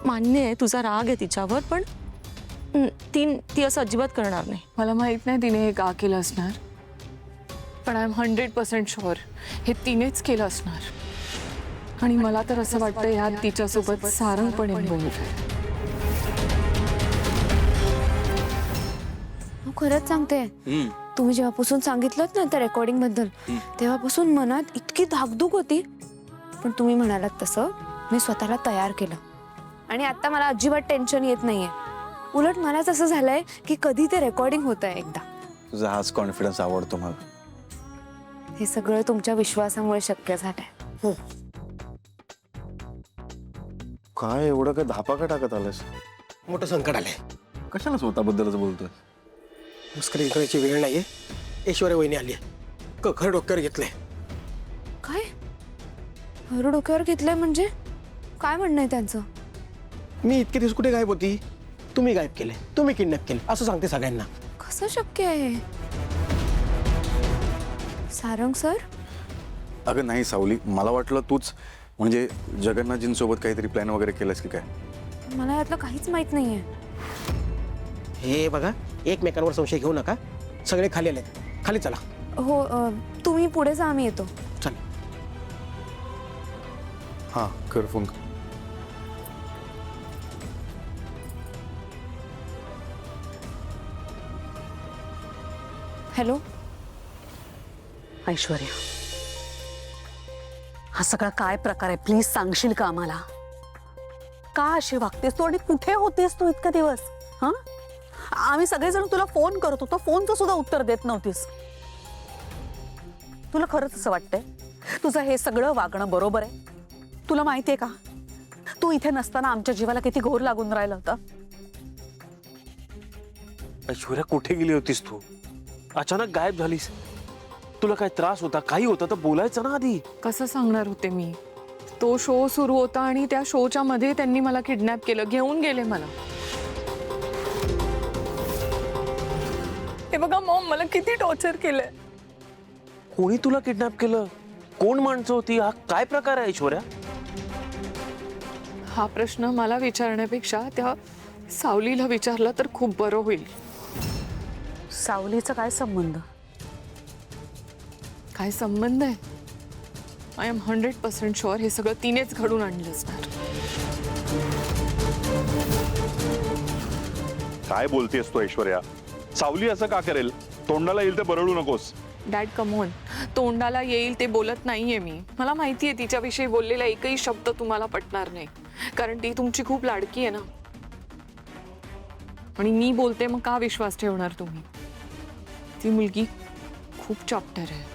मान्य आहे तुझा राग आहे तिच्यावर, पण ती असं अजिबात करणार नाही. मला माहित नाही तिने हे का केलं असणार, पण आय एम 100% शुअर हे तिनेच केलं असणार. आणि मला तर असं वाटतं ह्यात तिच्यासोबत सारंग पण इन्व्हॉल्व आहे. खरंच सांगते, तुम्ही जेव्हापासून सांगितलं ना त्या रेकॉर्डिंग बद्दल, तेव्हापासून मनात इतकी धाकधूक होती. पण तुम्ही म्हणालात तसं मी स्वतःला तयार केलं आणि आता मला अजिबात टेन्शन येत नाहीये. उलट मलाच असं झालंय की कधी ते रेकॉर्डिंग होत आहे एकदा. तुझा हाच कॉन्फिडन्स आवडतो मला. हे सगळं तुमच्या विश्वासामुळे शक्य झालंय. काय एवढं काय धापा का टाकत आलंस? मोठं संकट आलंय. कशाला स्वतःबद्दलच बोलतोय? मुस्करी करायची वेळ नाहीये. ऐश्वर्या वहिनी आली आहे. खरं डोक्यावर घेतलंय. काय हर डोक्यावर घेतलंय म्हणजे काय म्हणणं आहे त्यांचं? मी इतके दिवस कुठे गायब होती? तुम्ही गायब केले, तुम्ही किडनॅप केले असं सांगते सगळ्यांना. कसं शक्य आहे सारंग सर? अगं नाही सावली, मला वाटलं तूच म्हणजे जगन्नाथजींसोबत काहीतरी प्लॅन वगैरे केलंस की काय? मला यातलं काहीच माहित नाहीये. हे बघा, एकमेकांवर संशय घेऊ नका. सगळे खाली आले, खाली चला. हो तुम्ही पुढे जा, आम्ही येतो. चल. हां कर फोन. हॅलो ऐश्वर्या, हा सगळा काय प्रकार आहे प्लीज सांगशील का आम्हाला? का अशी वागतेस तू आणि कुठे होतीस तू इतके दिवस? हा, आम्ही सगळेजण तुला फोन करत होतो, फोनचं सुद्धा उत्तर देत नव्हतीस. तुला खरंच असं वाटतंय तुझं हे सगळं वागणं बरोबर आहे? तुला माहितीये का तू इथे नसताना आमच्या जीवाला किती घोर लागून राहिलं होतं? ऐश्वर्या कुठे गेली होतीस तू? अचानक गायब झालीस. तुला काय त्रास होता, काही होता तर बोलायचं ना आधी. कसं सांगणार होते मी? तो शो सुरू होता आणि त्या शोच्या मध्ये त्यांनी मला किडनॅप केलं, घेऊन गेले मला. हे बघा मॉम, मला किती टॉर्चर केलंय. कोणी तुला किडनॅप केलं? कोण माणसं होती? हा काय प्रकार आहे ऐश्वर्या? हा प्रश्न मला विचारण्यापेक्षा त्या सावलीला विचारला तर खूप बरं होईल. सावलीचा काय संबंध? काय संबंध आहे? आय एम 100% शुअर हे सगळं तिनेच घडून आणलं असणार. काय बोलतेस तू ऐश्वर्या? सावली असं का करेल? तोंडाला येईल ते बरळू नकोस. डॅड कम ऑन, तोंडाला येईल ते बोलत नाहीये मी. मला माहितीये तिच्याविषयी बोललेला एकही शब्द तुम्हाला पटणार नाही, कारण ती तुमची खूप लाडकी आहे ना. आणि मी बोलते मग का विश्वास ठेवणार तुम्ही? ती मुलगी खूप चॅप्टर आहे.